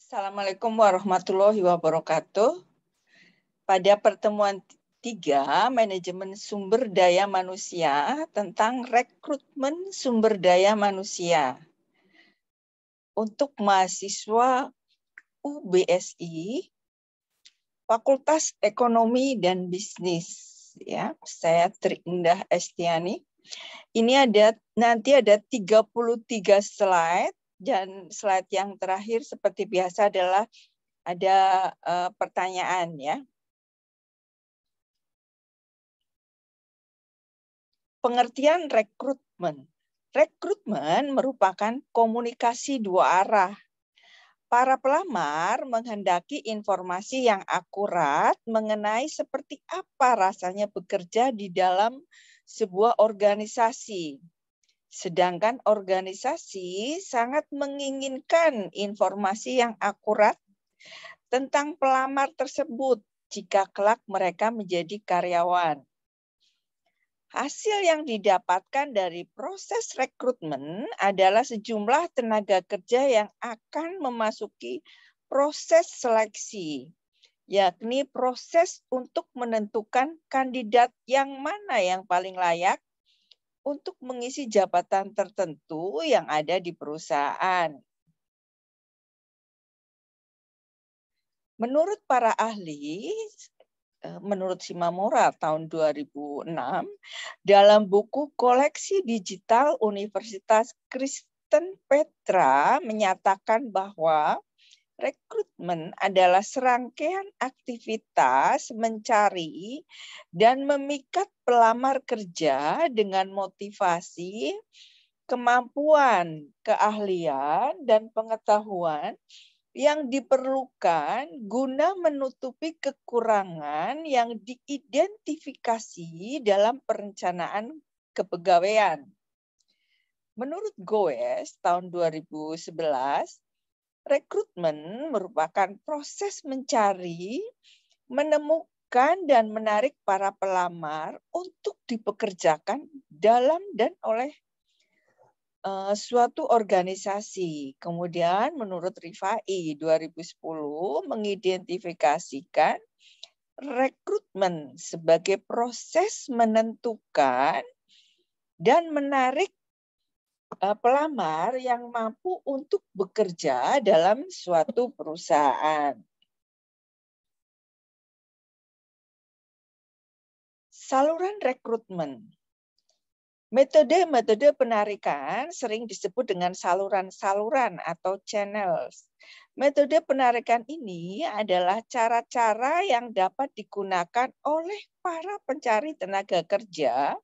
Assalamualaikum warahmatullahi wabarakatuh. Pada pertemuan 3, manajemen sumber daya manusia tentang rekrutmen sumber daya manusia. Untuk mahasiswa UBSI, Fakultas Ekonomi dan Bisnis. Ya, saya Trindah Estiani. Ini nanti ada 33 slide. Dan slide yang terakhir seperti biasa adalah ada pertanyaan ya. Pengertian rekrutmen. Rekrutmen merupakan komunikasi dua arah. Para pelamar menghendaki informasi yang akurat mengenai seperti apa rasanya bekerja di dalam sebuah organisasi. Sedangkan organisasi sangat menginginkan informasi yang akurat tentang pelamar tersebut jika kelak mereka menjadi karyawan. Hasil yang didapatkan dari proses rekrutmen adalah sejumlah tenaga kerja yang akan memasuki proses seleksi, yakni proses untuk menentukan kandidat yang mana yang paling layak untuk mengisi jabatan tertentu yang ada di perusahaan. Menurut para ahli, menurut Shimamura tahun 2006, dalam buku koleksi digital Universitas Kristen Petra menyatakan bahwa rekrutmen adalah serangkaian aktivitas mencari dan memikat pelamar kerja dengan motivasi, kemampuan, keahlian, dan pengetahuan yang diperlukan guna menutupi kekurangan yang diidentifikasi dalam perencanaan kepegawaian. Menurut Goes tahun 2011, rekrutmen merupakan proses mencari, menemukan, dan menarik para pelamar untuk dipekerjakan dalam dan oleh suatu organisasi. Kemudian menurut Rifai 2010 mengidentifikasikan rekrutmen sebagai proses menentukan dan menarik pelamar yang mampu untuk bekerja dalam suatu perusahaan. Saluran rekrutmen. Metode-metode penarikan sering disebut dengan saluran-saluran atau channels. Metode penarikan ini adalah cara-cara yang dapat digunakan oleh para pencari tenaga kerja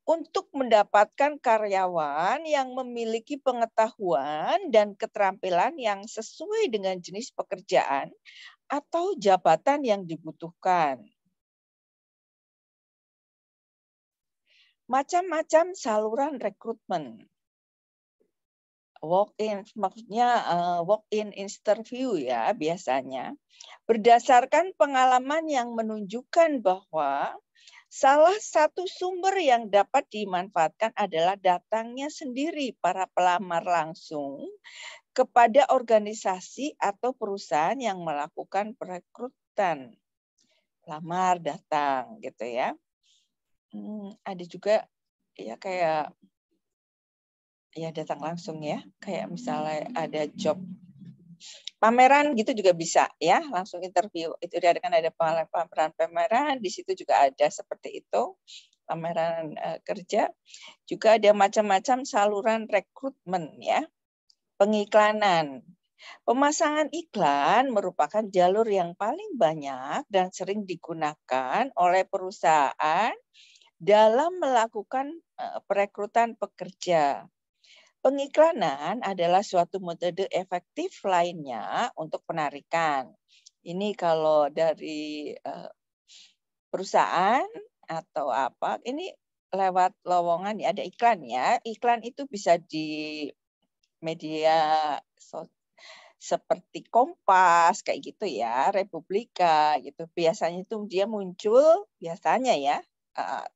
untuk mendapatkan karyawan yang memiliki pengetahuan dan keterampilan yang sesuai dengan jenis pekerjaan atau jabatan yang dibutuhkan. Macam-macam saluran rekrutmen. Walk-in, maksudnya walk-in interview ya biasanya. Berdasarkan pengalaman yang menunjukkan bahwa salah satu sumber yang dapat dimanfaatkan adalah datangnya sendiri para pelamar langsung kepada organisasi atau perusahaan yang melakukan perekrutan. Lamar datang gitu ya. Ada juga ya kayak ya datang langsung ya, kayak misalnya ada job pameran gitu juga bisa ya, langsung interview. Itu kan ada pameran, di situ juga ada seperti itu, pameran kerja. Juga ada macam-macam saluran rekrutmen ya. Pengiklanan. Pemasangan iklan merupakan jalur yang paling banyak dan sering digunakan oleh perusahaan dalam melakukan perekrutan pekerja. Pengiklanan adalah suatu metode efektif lainnya untuk penarikan. Ini kalau dari perusahaan atau apa, ini lewat lowongan ya, ada iklan ya. Iklan itu bisa di media seperti Kompas kayak gitu ya, Republika gitu. Biasanya itu dia muncul biasanya ya,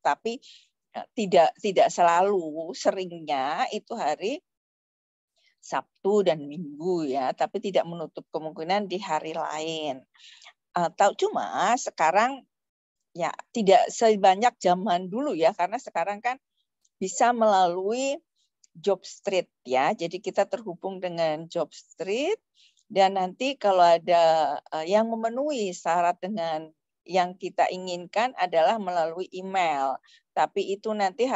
tapi tidak selalu, seringnya itu hari Sabtu dan Minggu ya, tapi tidak menutup kemungkinan di hari lain. Atau cuma sekarang ya tidak sebanyak zaman dulu ya, karena sekarang kan bisa melalui Jobstreet ya. Jadi kita terhubung dengan Jobstreet dan nanti kalau ada yang memenuhi syarat dengan yang kita inginkan adalah melalui email. Tapi itu nanti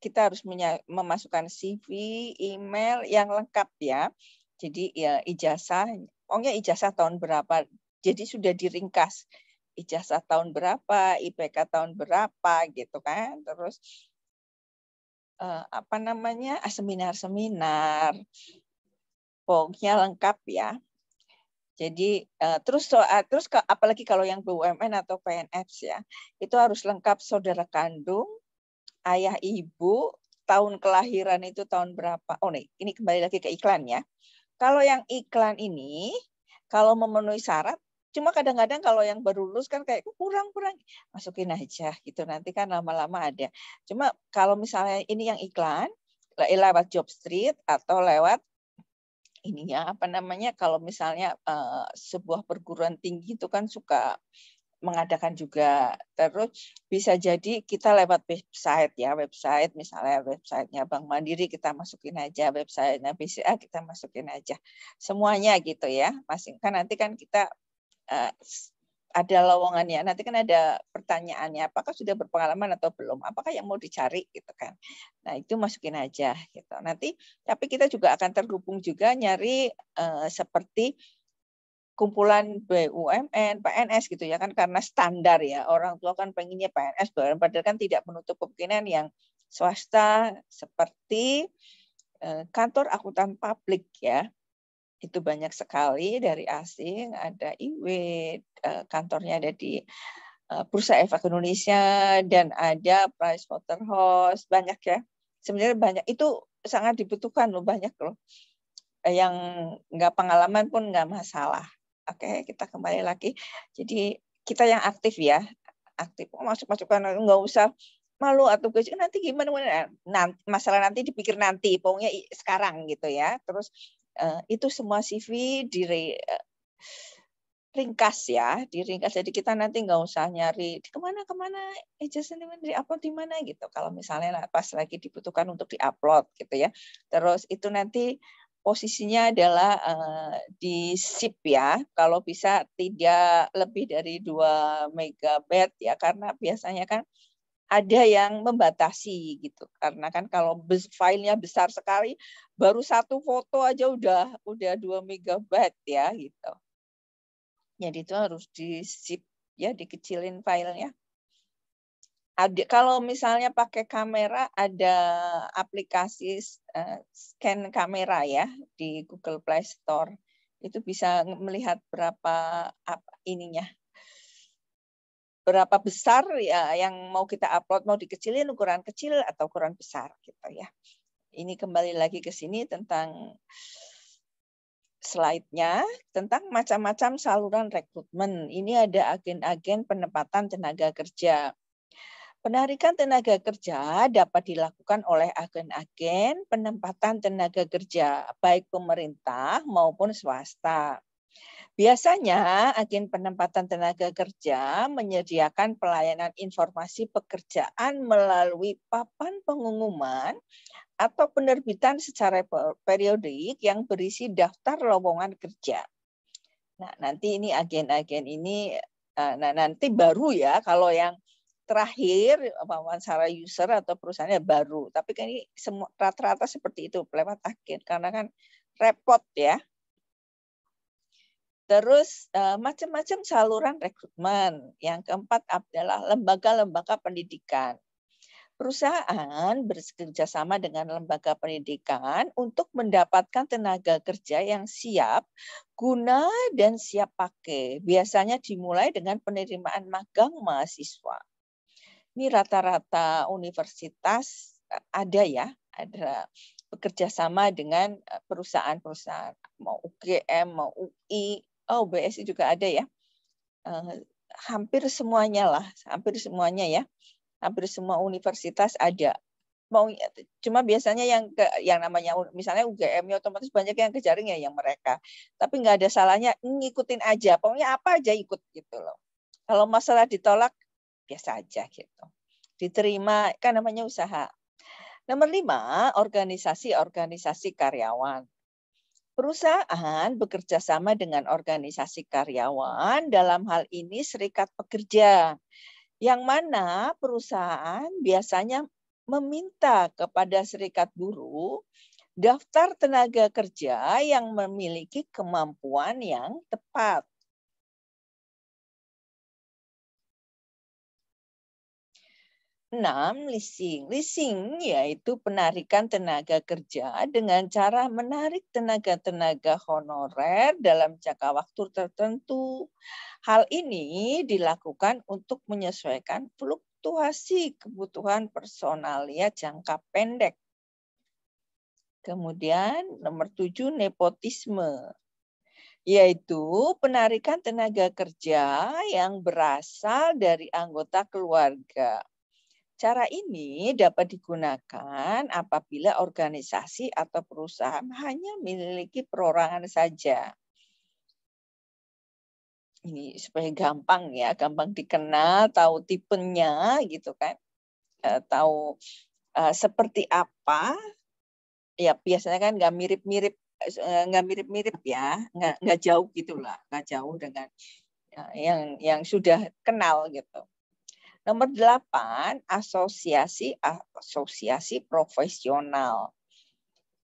kita harus memasukkan CV, email yang lengkap ya. Jadi ya ijazah, pokoknya ijazah tahun berapa. Jadi sudah diringkas ijazah tahun berapa, IPK tahun berapa gitu kan. Terus seminar-seminar, pokoknya lengkap ya. Jadi terus apalagi kalau yang BUMN atau PNS ya, itu harus lengkap saudara kandung, ayah ibu, tahun kelahiran itu tahun berapa. Oh nih, ini kembali lagi ke iklan ya. Kalau yang iklan ini, kalau memenuhi syarat, cuma kadang-kadang kalau yang baru lulus kan kayak kurang, masukin aja gitu. Nanti kan lama-lama ada. Cuma kalau misalnya ini yang iklan, lewat Jobstreet atau lewat kalau misalnya sebuah perguruan tinggi itu kan suka mengadakan juga. Terus bisa jadi kita lewat website ya, misalnya websitenya Bank Mandiri kita masukin aja, websitenya BCA kita masukin aja. Semuanya gitu ya. Kan nanti kan kita ada lowongannya. Nanti kan ada pertanyaannya, apakah sudah berpengalaman atau belum? Apakah yang mau dicari gitu kan. Nah, itu masukin aja gitu. Nanti tapi kita juga akan terhubung juga nyari seperti kumpulan BUMN, PNS gitu ya kan, karena standar ya. Orang tua kan pengennya PNS, padahal kan tidak menutup kemungkinan yang swasta seperti kantor akuntan publik ya. Itu banyak sekali dari asing, ada IW, kantornya ada di Bursa Efek Indonesia dan ada Pricewaterhouse, banyak ya. Sebenarnya banyak, itu sangat dibutuhkan loh, banyak loh. Yang nggak pengalaman pun nggak masalah. Oke, kita kembali lagi. Jadi kita yang aktif ya, aktif. Masuk-masukkan, nggak usah malu atau nanti gimana, masalah nanti dipikir nanti, pokoknya sekarang gitu ya. Terus itu semua CV diringkas ya, diringkas. Jadi kita nanti nggak usah nyari kemana ijazahnya di-upload di mana gitu. Kalau misalnya pas lagi dibutuhkan untuk di-upload gitu ya. Terus itu nanti posisinya adalah di zip ya, kalau bisa tidak lebih dari 2 MB ya, karena biasanya kan ada yang membatasi gitu. Karena kan kalau filenya besar sekali, baru satu foto aja udah 2 MB ya gitu. Jadi itu harus di zip ya, dikecilin filenya. Kalau misalnya pakai kamera, ada aplikasi scan kamera ya di Google Play Store. Itu bisa melihat berapa berapa besar ya yang mau kita upload, mau dikecilin ukuran kecil atau ukuran besar gitu ya. Ini kembali lagi ke sini tentang slide-nya tentang macam-macam saluran rekrutmen. Ini ada agen-agen penempatan tenaga kerja. Penarikan tenaga kerja dapat dilakukan oleh agen-agen penempatan tenaga kerja, baik pemerintah maupun swasta. Biasanya, agen penempatan tenaga kerja menyediakan pelayanan informasi pekerjaan melalui papan pengumuman atau penerbitan secara periodik yang berisi daftar lowongan kerja. Nah, nanti ini agen-agen ini, nanti baru ya, kalau yang terakhir wawancara user atau perusahaannya baru, tapi kan ini semua rata-rata seperti itu lewat agen karena kan repot ya. Terus macam-macam saluran rekrutmen. Yang keempat adalah lembaga-lembaga pendidikan. Perusahaan bekerja sama dengan lembaga pendidikan untuk mendapatkan tenaga kerja yang siap guna dan siap pakai. Biasanya dimulai dengan penerimaan magang mahasiswa. Ini rata-rata universitas ada ya, ada bekerja sama dengan perusahaan-perusahaan, mau UGM, mau UI, BSI juga ada ya. Hampir semuanya lah, hampir semuanya ya. Hampir semua universitas ada mau cuma biasanya yang namanya misalnya UGM ya otomatis banyak yang ke jaring ya yang mereka. Tapi nggak ada salahnya ngikutin aja. Pokoknya apa aja ikut gitu loh. Kalau masalah ditolak biasa aja gitu. Diterima kan namanya usaha. Nomor 5, organisasi karyawan. Perusahaan bekerja sama dengan organisasi karyawan, dalam hal ini serikat pekerja, yang mana perusahaan biasanya meminta kepada serikat buruh daftar tenaga kerja yang memiliki kemampuan yang tepat. 6, leasing. Leasing yaitu penarikan tenaga kerja dengan cara menarik tenaga-tenaga honorer dalam jangka waktu tertentu. Hal ini dilakukan untuk menyesuaikan fluktuasi kebutuhan personalia jangka pendek. Kemudian nomor 7, nepotisme, yaitu penarikan tenaga kerja yang berasal dari anggota keluarga. Cara ini dapat digunakan apabila organisasi atau perusahaan hanya memiliki perorangan saja. Ini supaya gampang ya, gampang dikenal, tahu tipenya gitu kan, tahu seperti apa. Ya biasanya kan nggak mirip-mirip ya, nggak jauh gitulah, nggak jauh dengan yang sudah kenal gitu. Nomor 8, asosiasi profesional.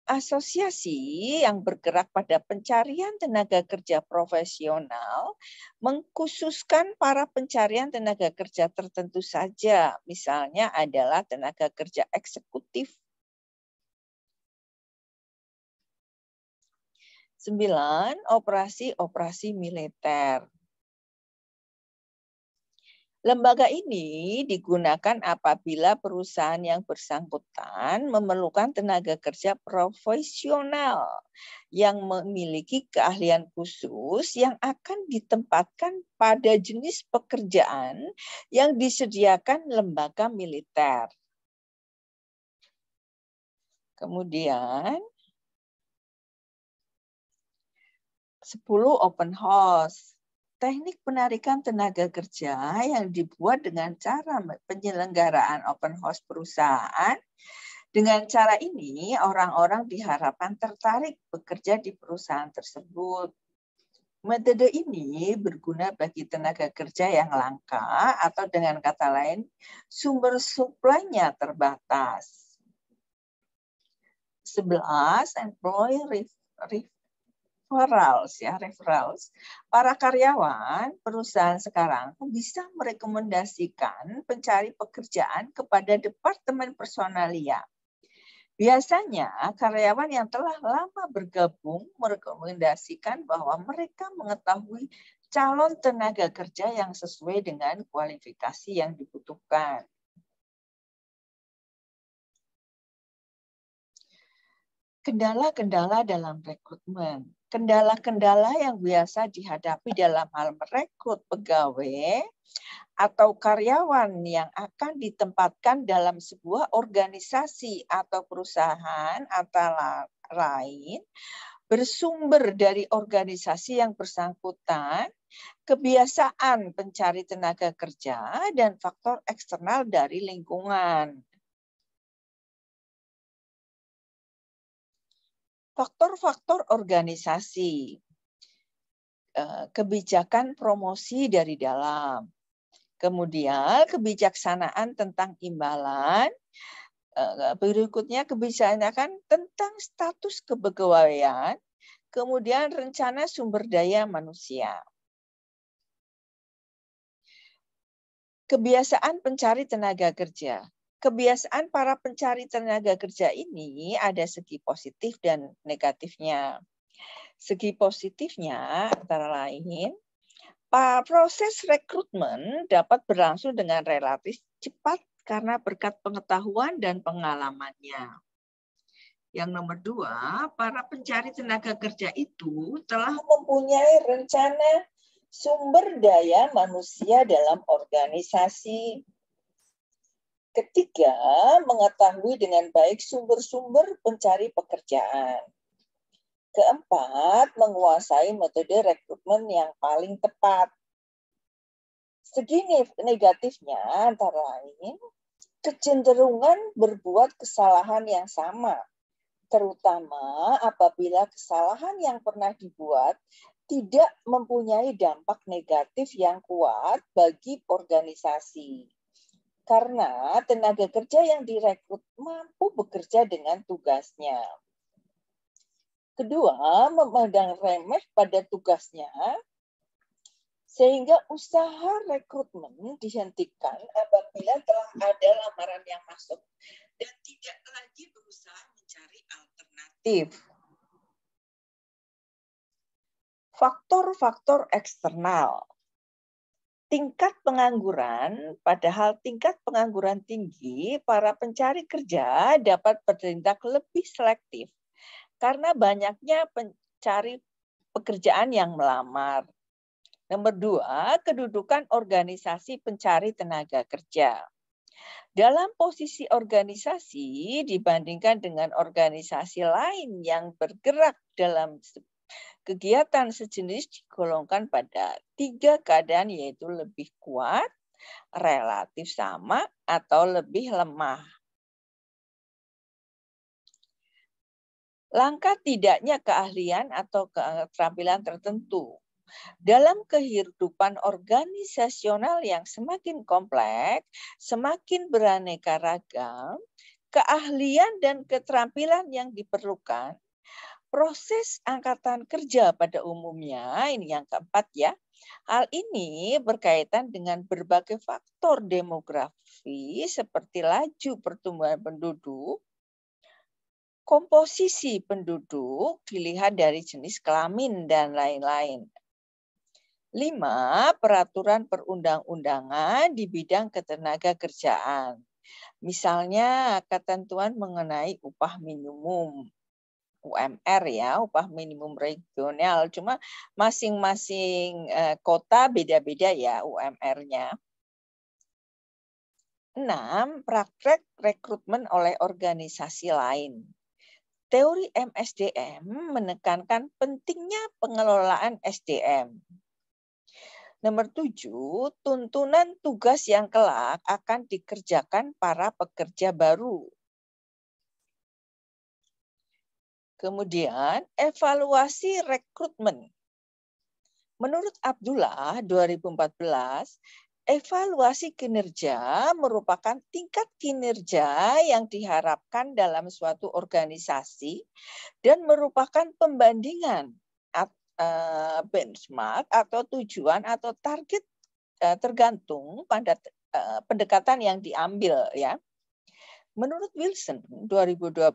Asosiasi yang bergerak pada pencarian tenaga kerja profesional mengkhususkan para pencarian tenaga kerja tertentu saja. Misalnya adalah tenaga kerja eksekutif. 9, operasi militer. Lembaga ini digunakan apabila perusahaan yang bersangkutan memerlukan tenaga kerja profesional yang memiliki keahlian khusus yang akan ditempatkan pada jenis pekerjaan yang disediakan lembaga militer. Kemudian 10, open house. Teknik penarikan tenaga kerja yang dibuat dengan cara penyelenggaraan open house perusahaan. Dengan cara ini, orang-orang diharapkan tertarik bekerja di perusahaan tersebut. Metode ini berguna bagi tenaga kerja yang langka atau dengan kata lain, sumber suplainya terbatas. 11, employee referrals. Para karyawan perusahaan sekarang bisa merekomendasikan pencari pekerjaan kepada departemen personalia. Biasanya karyawan yang telah lama bergabung merekomendasikan bahwa mereka mengetahui calon tenaga kerja yang sesuai dengan kualifikasi yang dibutuhkan. Kendala-kendala dalam rekrutmen. Kendala-kendala yang biasa dihadapi dalam hal merekrut pegawai atau karyawan yang akan ditempatkan dalam sebuah organisasi atau perusahaan antara lain bersumber dari organisasi yang bersangkutan, kebiasaan pencari tenaga kerja, dan faktor eksternal dari lingkungan. Faktor-faktor organisasi, kebijakan promosi dari dalam, kemudian kebijaksanaan tentang imbalan, berikutnya kebijaksanaan tentang status kepegawaian, kemudian rencana sumber daya manusia. Kebiasaan pencari tenaga kerja. Kebiasaan para pencari tenaga kerja ini ada segi positif dan negatifnya. Segi positifnya antara lain, proses rekrutmen dapat berlangsung dengan relatif cepat karena berkat pengetahuan dan pengalamannya. Yang nomor 2, para pencari tenaga kerja itu telah mempunyai rencana sumber daya manusia dalam organisasi. Ketiga, mengetahui dengan baik sumber-sumber pencari pekerjaan. Keempat, menguasai metode rekrutmen yang paling tepat. Segi negatifnya antara lain, kecenderungan berbuat kesalahan yang sama, terutama apabila kesalahan yang pernah dibuat tidak mempunyai dampak negatif yang kuat bagi organisasi. Karena tenaga kerja yang direkrut mampu bekerja dengan tugasnya. Kedua, memandang remeh pada tugasnya, sehingga usaha rekrutmen dihentikan apabila telah ada lamaran yang masuk dan tidak lagi berusaha mencari alternatif. Faktor-faktor eksternal. Tingkat pengangguran, padahal tingkat pengangguran tinggi, para pencari kerja dapat bertindak lebih selektif karena banyaknya pencari pekerjaan yang melamar. Nomor 2, kedudukan organisasi pencari tenaga kerja. Dalam posisi organisasi dibandingkan dengan organisasi lain yang bergerak dalam kegiatan sejenis digolongkan pada 3 keadaan, yaitu lebih kuat, relatif sama, atau lebih lemah. Langkah tidaknya keahlian atau keterampilan tertentu. Dalam kehidupan organisasional yang semakin kompleks, semakin beraneka ragam, keahlian dan keterampilan yang diperlukan, proses angkatan kerja pada umumnya, ini yang keempat ya, hal ini berkaitan dengan berbagai faktor demografi seperti laju pertumbuhan penduduk, komposisi penduduk dilihat dari jenis kelamin, dan lain-lain. 5. Peraturan perundang-undangan di bidang ketenaga kerjaan. Misalnya ketentuan mengenai upah minimum, UMR ya, upah minimum regional. Cuma masing-masing kota beda-beda ya UMR-nya. 6. Praktek rekrutmen oleh organisasi lain. Teori MSDM menekankan pentingnya pengelolaan SDM. Nomor 7, tuntunan tugas yang kelak akan dikerjakan para pekerja baru. Kemudian, evaluasi rekrutmen. Menurut Abdullah 2014, evaluasi kinerja merupakan tingkat kinerja yang diharapkan dalam suatu organisasi dan merupakan pembandingan benchmark atau tujuan atau target tergantung pada pendekatan yang diambil ya. Menurut Wilson 2012,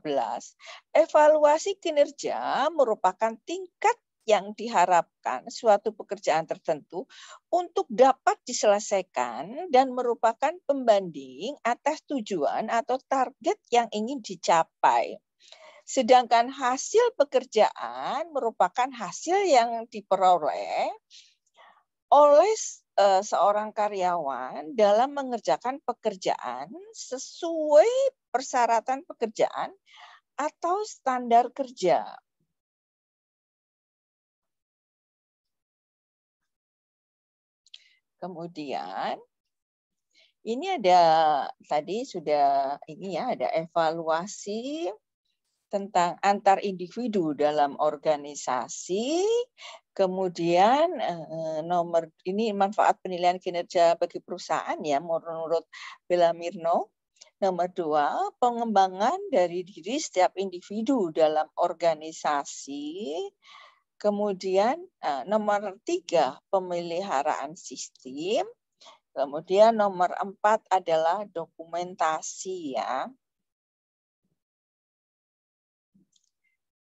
evaluasi kinerja merupakan tingkat yang diharapkan suatu pekerjaan tertentu untuk dapat diselesaikan dan merupakan pembanding atas tujuan atau target yang ingin dicapai. Sedangkan hasil pekerjaan merupakan hasil yang diperoleh oleh seorang karyawan dalam mengerjakan pekerjaan sesuai persyaratan pekerjaan atau standar kerja. Kemudian ini ada tadi sudah ini ya, ada evaluasi tentang antar individu dalam organisasi. Kemudian nomor ini manfaat penilaian kinerja bagi perusahaan ya menurut Bellarmino. Nomor 2, pengembangan dari diri setiap individu dalam organisasi. Kemudian nomor 3, pemeliharaan sistem. Kemudian nomor 4 adalah dokumentasi ya.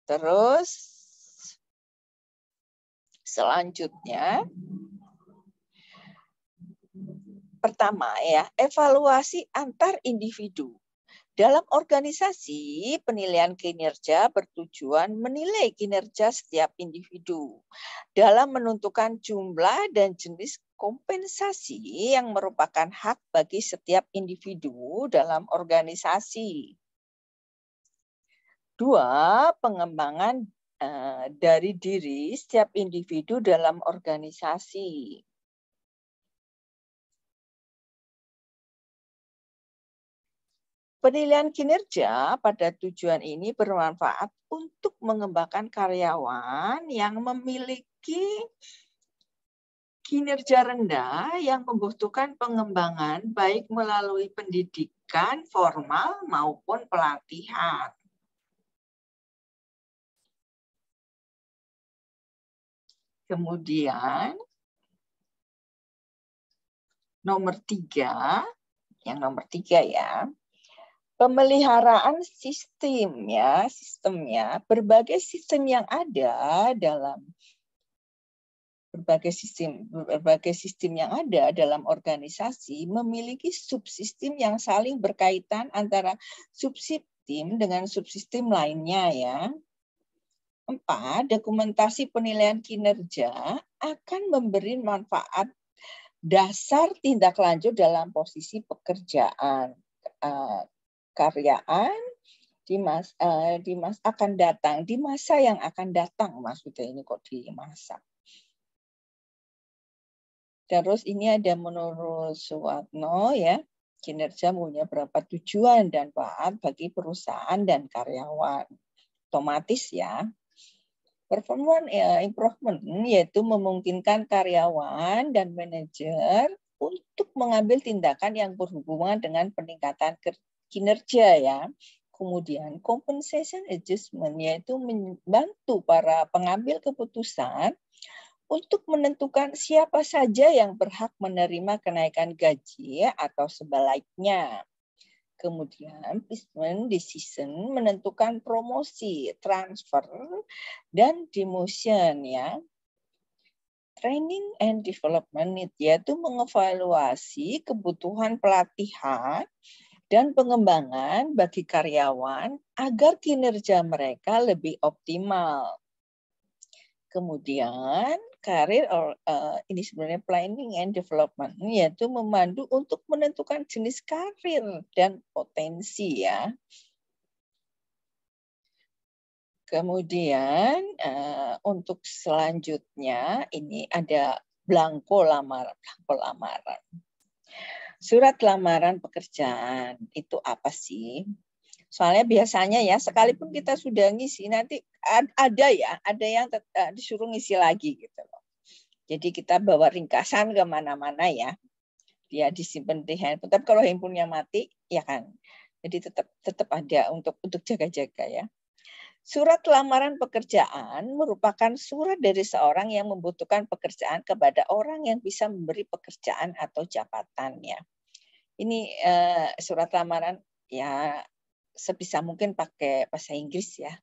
Terus selanjutnya, pertama ya, evaluasi antar individu. Dalam organisasi, penilaian kinerja bertujuan menilai kinerja setiap individu dalam menentukan jumlah dan jenis kompensasi yang merupakan hak bagi setiap individu dalam organisasi. 2. Pengembangan dari diri setiap individu dalam organisasi. Penilaian kinerja pada tujuan ini bermanfaat untuk mengembangkan karyawan yang memiliki kinerja rendah yang membutuhkan pengembangan baik melalui pendidikan formal maupun pelatihan. Kemudian nomor 3, yang nomor 3 ya. Pemeliharaan sistemnya, berbagai sistem yang ada dalam berbagai sistem yang ada dalam organisasi memiliki subsistem yang saling berkaitan antara subsistem dengan subsistem lainnya ya. 4. Dokumentasi penilaian kinerja akan memberi manfaat dasar tindak lanjut dalam posisi pekerjaan. Karyaan di masa yang akan datang maksudnya ini kok di masa. Terus ini ada menurut Suwarno ya, kinerja punya berapa tujuan dan manfaat bagi perusahaan dan karyawan. Otomatis ya. Performance improvement yaitu memungkinkan karyawan dan manajer untuk mengambil tindakan yang berhubungan dengan peningkatan kinerja ya. Kemudian compensation adjustment yaitu membantu para pengambil keputusan untuk menentukan siapa saja yang berhak menerima kenaikan gaji atau sebaliknya. Kemudian placement decision menentukan promosi, transfer, dan demotion ya. Training and development yaitu mengevaluasi kebutuhan pelatihan dan pengembangan bagi karyawan agar kinerja mereka lebih optimal. Kemudian karir ini sebenarnya planning and development yaitu memandu untuk menentukan jenis karir dan potensi ya. Kemudian untuk selanjutnya ini ada blanko lamaran. Surat lamaran pekerjaan itu apa sih? Soalnya biasanya ya, sekalipun kita sudah ngisi, nanti ada yang disuruh ngisi lagi gitu loh. Jadi kita bawa ringkasan kemana-mana ya. Dia disimpan di handphone. Tapi kalau handphonenya mati, ya kan. Jadi tetap ada untuk jaga-jaga ya. Surat lamaran pekerjaan merupakan surat dari seorang yang membutuhkan pekerjaan kepada orang yang bisa memberi pekerjaan atau jabatan ya. Ini surat lamaran ya sebisa mungkin pakai bahasa Inggris ya.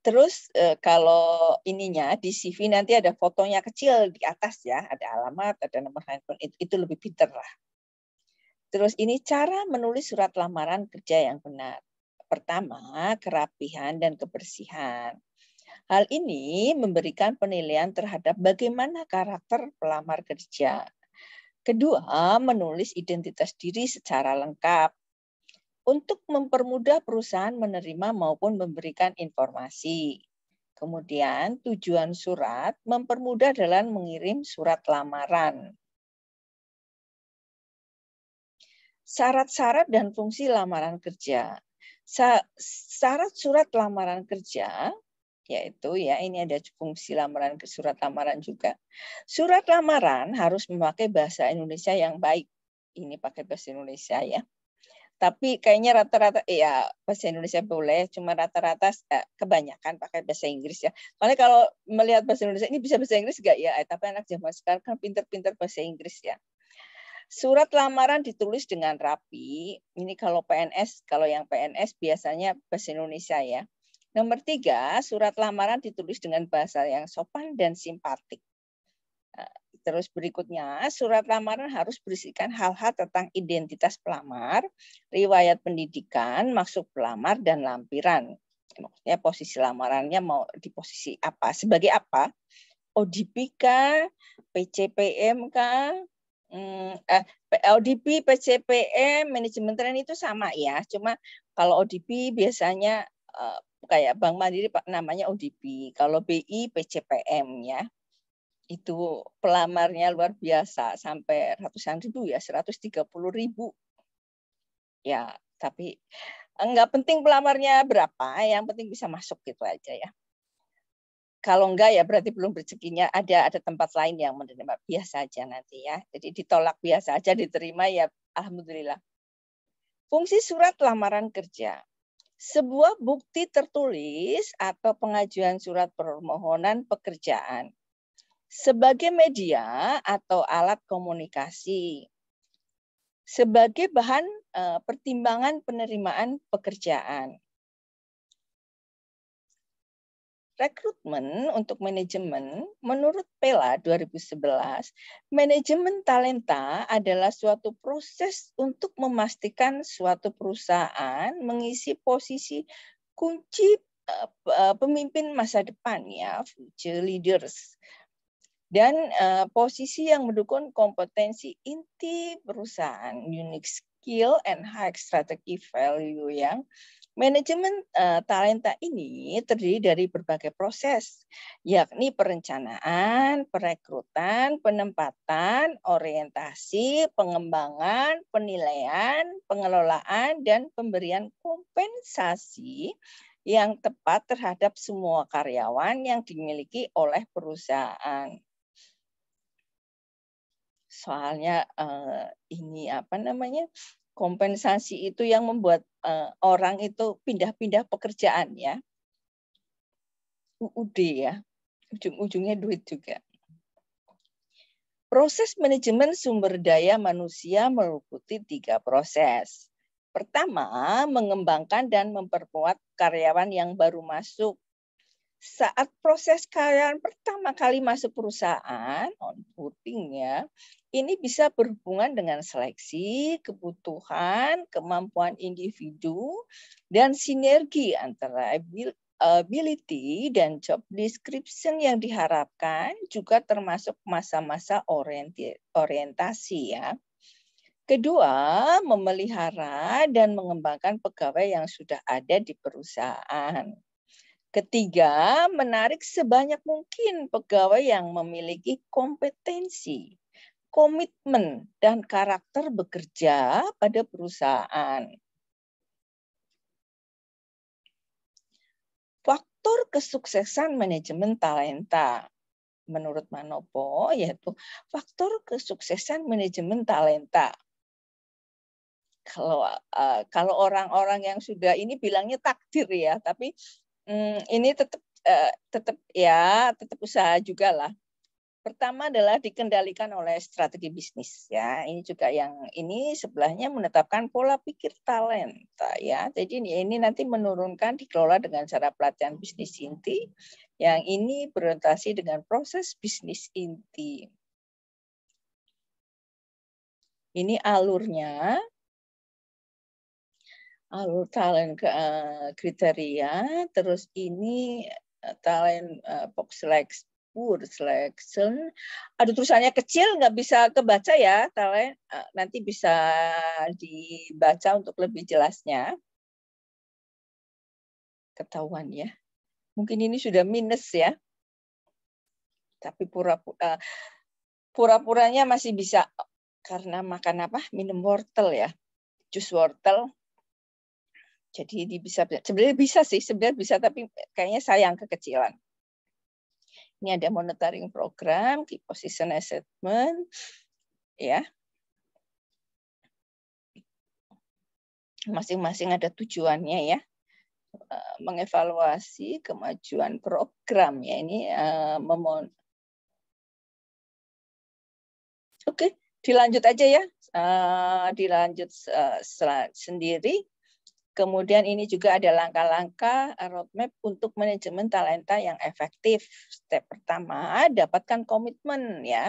Terus kalau ininya di CV nanti ada fotonya kecil di atas ya, ada alamat, ada nomor handphone, itu lebih pinter lah. Terus ini cara menulis surat lamaran kerja yang benar. Pertama, kerapihan dan kebersihan. Hal ini memberikan penilaian terhadap bagaimana karakter pelamar kerja. Kedua, menulis identitas diri secara lengkap untuk mempermudah perusahaan menerima maupun memberikan informasi. Kemudian, tujuan surat mempermudah dalam mengirim surat lamaran. Syarat-syarat dan fungsi lamaran kerja. Syarat surat lamaran kerja yaitu ya ini ada fungsi lamaran ke surat lamaran juga. Surat lamaran harus memakai bahasa Indonesia yang baik. Ini pakai bahasa Indonesia ya. Tapi kayaknya rata-rata ya bahasa Indonesia boleh, cuma rata-rata kebanyakan pakai bahasa Inggris ya. Soalnya kalau melihat bahasa Indonesia ini bisa bahasa Inggris enggak ya? Tapi anak zaman sekarang kan pinter-pinter bahasa Inggris ya. Surat lamaran ditulis dengan rapi. Ini kalau PNS, kalau yang PNS biasanya bahasa Indonesia ya. Nomor 3, surat lamaran ditulis dengan bahasa yang sopan dan simpatik. Terus berikutnya, surat lamaran harus berisikan hal-hal tentang identitas pelamar, riwayat pendidikan, maksud pelamar, dan lampiran. Maksudnya posisi lamarannya mau di posisi apa, sebagai apa? ODP kah, PCPM kah, ODP, PCPM, manajemen tren itu sama ya. Cuma kalau ODP biasanya kayak Bank Mandiri namanya ODP. Kalau BI, PCPM ya. Itu pelamarnya luar biasa sampai ratusan ribu ya, 130.000. Ya, tapi enggak penting pelamarnya berapa, yang penting bisa masuk gitu aja ya. Kalau enggak ya berarti belum rezekinya, ada tempat lain yang menerima, biasa aja nanti ya. Jadi ditolak biasa aja, diterima ya alhamdulillah. Fungsi surat lamaran kerja. Sebuah bukti tertulis atau pengajuan surat permohonan pekerjaan sebagai media atau alat komunikasi, sebagai bahan pertimbangan penerimaan pekerjaan. Rekrutmen untuk manajemen, menurut Pela 2011, manajemen talenta adalah suatu proses untuk memastikan suatu perusahaan mengisi posisi kunci pemimpin masa depan ya, future leaders. Dan posisi yang mendukung kompetensi inti perusahaan, unique skill and high strategic value yang manajemen talenta ini terdiri dari berbagai proses, yakni perencanaan, perekrutan, penempatan, orientasi, pengembangan, penilaian, pengelolaan, dan pemberian kompensasi yang tepat terhadap semua karyawan yang dimiliki oleh perusahaan. Soalnya ini apa namanya, kompensasi itu yang membuat orang itu pindah-pindah pekerjaan ya. UUD ya, ujung-ujungnya duit juga. Proses manajemen sumber daya manusia meliputi 3 proses. Pertama, mengembangkan dan memperkuat karyawan yang baru masuk. Saat proses karyawan pertama kali masuk perusahaan, onboarding ya, ini bisa berhubungan dengan seleksi, kebutuhan, kemampuan individu, dan sinergi antara ability dan job description yang diharapkan, juga termasuk masa-masa orientasi ya. Kedua, memelihara dan mengembangkan pegawai yang sudah ada di perusahaan. Ketiga, menarik sebanyak mungkin pegawai yang memiliki kompetensi, komitmen, dan karakter bekerja pada perusahaan. Faktor kesuksesan manajemen talenta. Menurut Manopo, yaitu faktor kesuksesan manajemen talenta. Kalau orang-orang yang sudah ini bilangnya takdir ya, tapi ini tetap usaha juga lah. Pertama adalah dikendalikan oleh strategi bisnis ya. Ini juga yang ini sebelahnya menetapkan pola pikir talenta ya. Jadi ini nanti menurunkan dikelola dengan cara pelatihan bisnis inti. Yang ini berorientasi dengan proses bisnis inti. Ini alurnya. Alur talent kriteria, terus ini talent box selection. Aduh, tulisannya kecil, nggak bisa kebaca ya, talent. Nanti bisa dibaca untuk lebih jelasnya. Ketahuan ya. Mungkin ini sudah minus ya. Tapi pura-puranya masih bisa karena makan apa? Minum wortel ya. Jus wortel. Jadi bisa, sebenarnya bisa sih, sebenarnya bisa, tapi kayaknya sayang kekecilan. Ini ada monitoring program, key position assessment, ya. Masing-masing ada tujuannya ya. Mengevaluasi kemajuan program ya. Ini Oke, dilanjut aja ya. Dilanjut sendiri. Kemudian ini juga ada langkah-langkah roadmap untuk manajemen talenta yang efektif. Step pertama, dapatkan komitmen ya.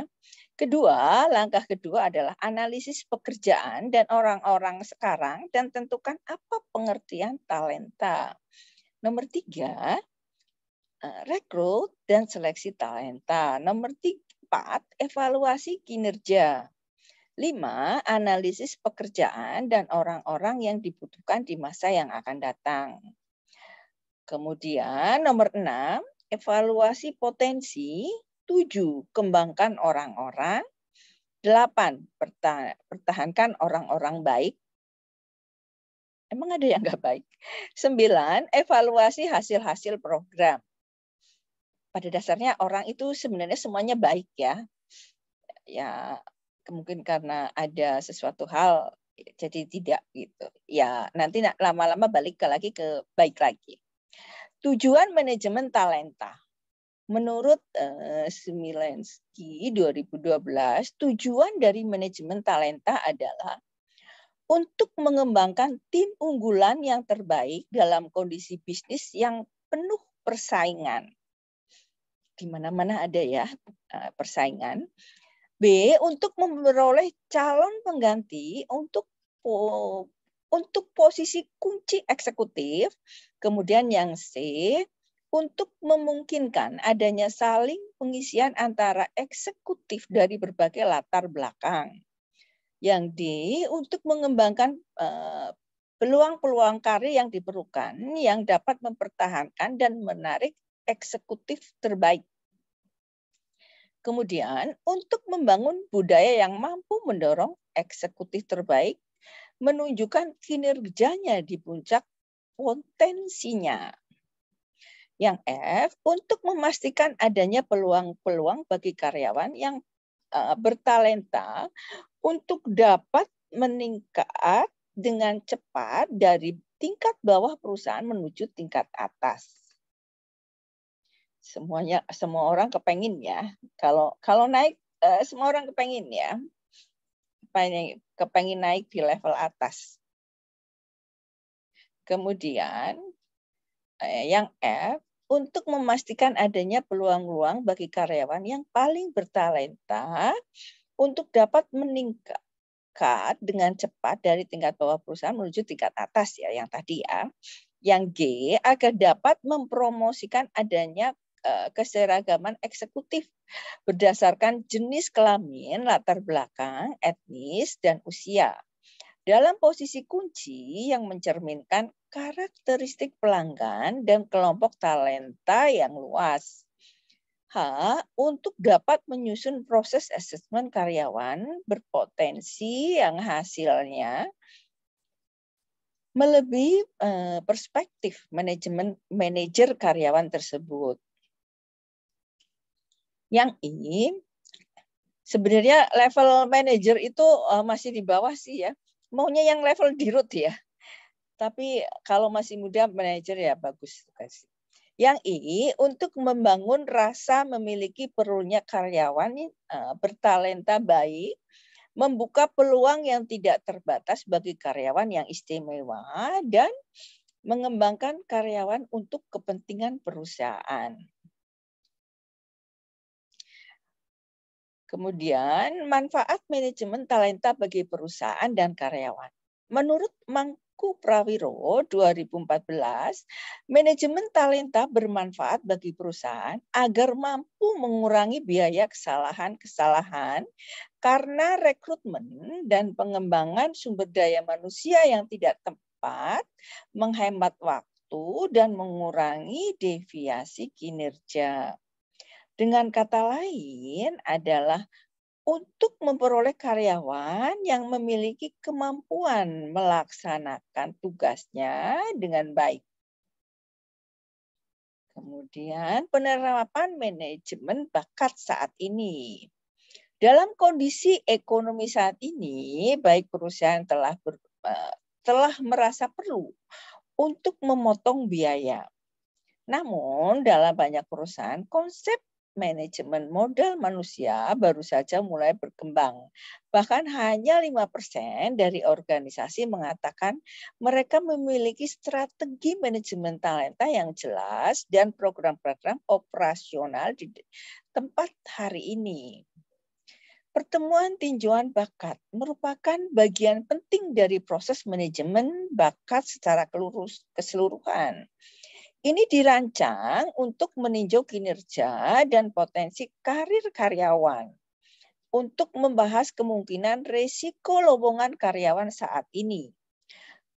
Kedua, langkah kedua adalah analisis pekerjaan dan orang-orang sekarang dan tentukan apa pengertian talenta. Nomor 3, rekrut dan seleksi talenta. Nomor 4, evaluasi kinerja. 5, analisis pekerjaan dan orang-orang yang dibutuhkan di masa yang akan datang. Kemudian nomor 6, evaluasi potensi. 7, kembangkan orang-orang. 8, pertahankan orang-orang baik. Emang ada yang nggak baik? 9, evaluasi hasil-hasil program. Pada dasarnya orang itu sebenarnya semuanya baik ya. Ya, mungkin karena ada sesuatu hal jadi tidak gitu. Ya, nanti lama-lama balik lagi ke baik lagi. Tujuan manajemen talenta. Menurut Smilenski 2012, tujuan dari manajemen talenta adalah untuk mengembangkan tim unggulan yang terbaik dalam kondisi bisnis yang penuh persaingan. Di mana-mana ada ya persaingan. B, untuk memperoleh calon pengganti untuk posisi kunci eksekutif. Kemudian yang C, untuk memungkinkan adanya saling pengisian antara eksekutif dari berbagai latar belakang. Yang D, untuk mengembangkan peluang-peluang karir yang diperlukan yang dapat mempertahankan dan menarik eksekutif terbaik. Kemudian, untuk membangun budaya yang mampu mendorong eksekutif terbaik, menunjukkan kinerjanya di puncak potensinya. Yang F, untuk memastikan adanya peluang-peluang bagi karyawan yang bertalenta untuk dapat meningkat dengan cepat dari tingkat bawah perusahaan menuju tingkat atas. Semua orang kepengen ya. Kalau naik semua orang kepengen ya. Kepengen naik di level atas. Kemudian yang F, untuk memastikan adanya peluang-peluang bagi karyawan yang paling bertalenta untuk dapat meningkat dengan cepat dari tingkat bawah perusahaan menuju tingkat atas ya, yang tadi ya. Yang G, agar dapat mempromosikan adanya keseragaman eksekutif berdasarkan jenis kelamin, latar belakang, etnis, dan usia. Dalam posisi kunci yang mencerminkan karakteristik pelanggan dan kelompok talenta yang luas. H, untuk dapat menyusun proses asesmen karyawan berpotensi yang hasilnya melebihi perspektif manajer karyawan tersebut. Yang ini sebenarnya level manajer itu masih di bawah sih ya. Maunya yang level dirut ya. Tapi kalau masih muda manajer ya bagus. Yang I, untuk membangun rasa memiliki perlunya karyawan bertalenta baik, membuka peluang yang tidak terbatas bagi karyawan yang istimewa, dan mengembangkan karyawan untuk kepentingan perusahaan. Kemudian, manfaat manajemen talenta bagi perusahaan dan karyawan. Menurut Mangku Prawiro 2014, manajemen talenta bermanfaat bagi perusahaan agar mampu mengurangi biaya kesalahan-kesalahan karena rekrutmen dan pengembangan sumber daya manusia yang tidak tepat, menghemat waktu, dan mengurangi deviasi kinerja. Dengan kata lain adalah untuk memperoleh karyawan yang memiliki kemampuan melaksanakan tugasnya dengan baik. Kemudian penerapan manajemen bakat saat ini. Dalam kondisi ekonomi saat ini, baik perusahaan telah merasa perlu untuk memotong biaya. Namun dalam banyak perusahaan, konsep manajemen modal manusia baru saja mulai berkembang. Bahkan hanya 5% dari organisasi mengatakan mereka memiliki strategi manajemen talenta yang jelas dan program-program operasional di tempat hari ini. Pertemuan tinjauan bakat merupakan bagian penting dari proses manajemen bakat secara keseluruhan. Ini dirancang untuk meninjau kinerja dan potensi karir karyawan, untuk membahas kemungkinan risiko lowongan karyawan saat ini,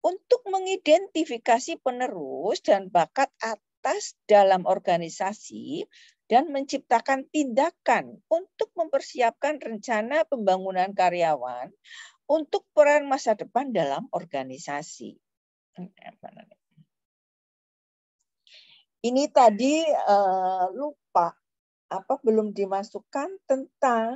untuk mengidentifikasi penerus dan bakat atas dalam organisasi, dan menciptakan tindakan untuk mempersiapkan rencana pembangunan karyawan untuk peran masa depan dalam organisasi. Ini tadi lupa belum dimasukkan tentang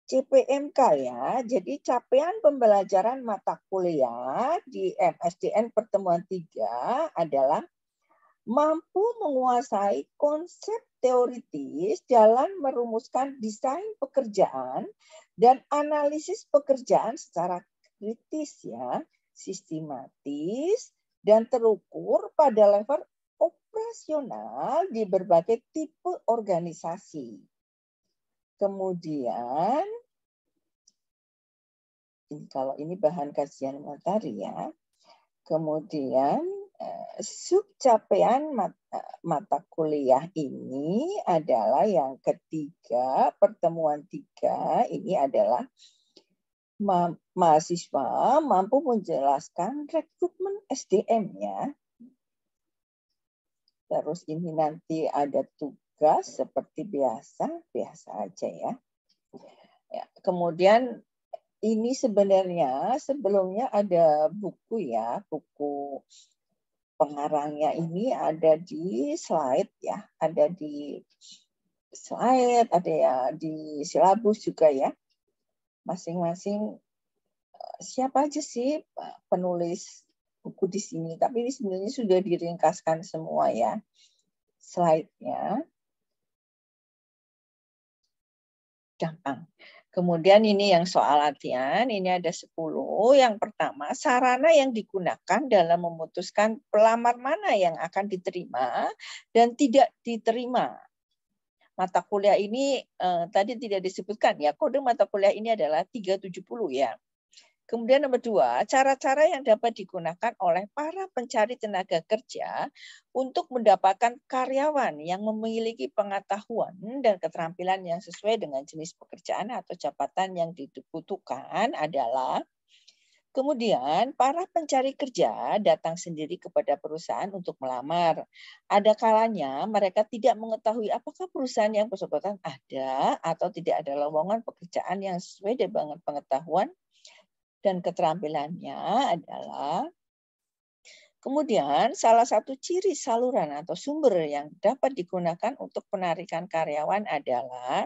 CPMK ya. Jadi capaian pembelajaran mata kuliah di MSDN pertemuan 3 adalah mampu menguasai konsep teoritis dalam merumuskan desain pekerjaan dan analisis pekerjaan secara kritis ya, sistematis dan terukur pada level operasional di berbagai tipe organisasi. Kemudian, kalau ini bahan kajian materi ya. Kemudian subcapaian mata kuliah ini adalah yang ketiga, pertemuan 3 ini adalah mahasiswa mampu menjelaskan rekrutmen SDM ya. Terus ini nanti ada tugas seperti biasa aja ya. Kemudian ini sebenarnya sebelumnya ada buku ya, buku pengarangnya ini ada di slide ya, ada di slide, ada ya di silabus juga ya. Masing-masing siapa aja sih penulis buku di sini, tapi ini sebenarnya sudah diringkaskan semua ya slide-nya. Gampang. Kemudian ini yang soal latihan, ini ada 10. Yang pertama, sarana yang digunakan dalam memutuskan pelamar mana yang akan diterima dan tidak diterima. Mata kuliah ini tadi tidak disebutkan ya, kode mata kuliah ini adalah 370 ya. Kemudian nomor 2, cara-cara yang dapat digunakan oleh para pencari tenaga kerja untuk mendapatkan karyawan yang memiliki pengetahuan dan keterampilan yang sesuai dengan jenis pekerjaan atau jabatan yang dibutuhkan adalah, kemudian para pencari kerja datang sendiri kepada perusahaan untuk melamar. Ada kalanya mereka tidak mengetahui apakah perusahaan yang bersangkutan ada atau tidak ada lowongan pekerjaan yang sesuai dengan pengetahuan dan keterampilannya adalah, kemudian salah satu ciri saluran atau sumber yang dapat digunakan untuk penarikan karyawan adalah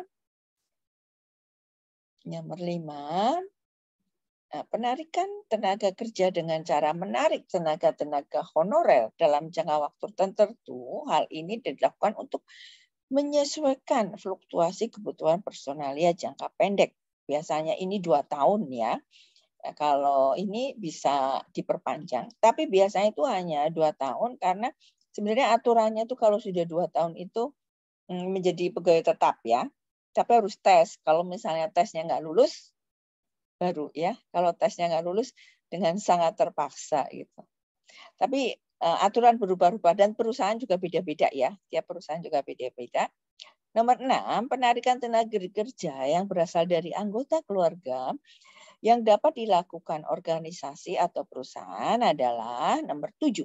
nomor 5, penarikan tenaga kerja dengan cara menarik tenaga-tenaga honorer dalam jangka waktu tertentu. Hal ini dilakukan untuk menyesuaikan fluktuasi kebutuhan personalia jangka pendek. Biasanya ini 2 tahun ya. Kalau ini bisa diperpanjang, tapi biasanya itu hanya 2 tahun karena sebenarnya aturannya itu kalau sudah 2 tahun itu menjadi pegawai tetap ya, tapi harus tes. Kalau misalnya tesnya nggak lulus, baru ya. Kalau tesnya nggak lulus dengan sangat terpaksa gitu. Tapi aturan berubah-ubah dan perusahaan juga beda-beda ya, tiap perusahaan juga beda-beda. Nomor 6, penarikan tenaga kerja yang berasal dari anggota keluarga yang dapat dilakukan organisasi atau perusahaan adalah nomor 7.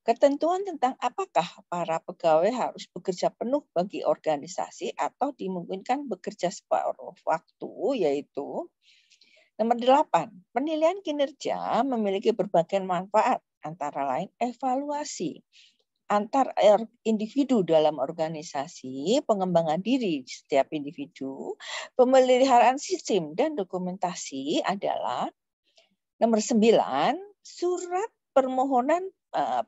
Ketentuan tentang apakah para pegawai harus bekerja penuh bagi organisasi atau dimungkinkan bekerja separuh waktu, yaitu nomor 8. Penilaian kinerja memiliki berbagai manfaat, antara lain evaluasi antar individu dalam organisasi, pengembangan diri setiap individu, pemeliharaan sistem dan dokumentasi adalah nomor 9, surat permohonan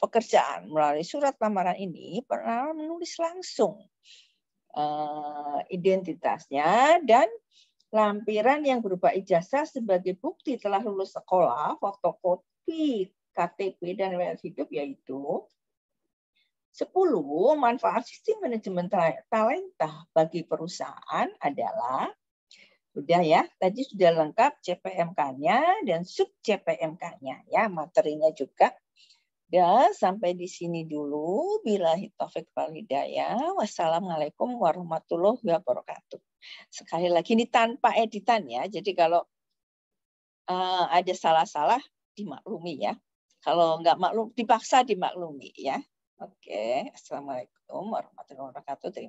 pekerjaan. Melalui surat lamaran ini, pelamar menulis langsung identitasnya, dan lampiran yang berupa ijazah sebagai bukti telah lulus sekolah, fotokopi KTP dan riwayat hidup, yaitu 10. Manfaat sistem manajemen talenta bagi perusahaan adalah, sudah ya, tadi sudah lengkap CPMK-nya dan sub CPMK-nya ya, materinya juga. Ya, sampai di sini dulu. Billahi taufik wal hidayah. Wassalamualaikum warahmatullahi wabarakatuh. Sekali lagi ini tanpa editan ya. Jadi kalau ada salah-salah dimaklumi ya. Kalau nggak maklum dipaksa dimaklumi ya. Oke, assalamualaikum warahmatullahi wabarakatuh.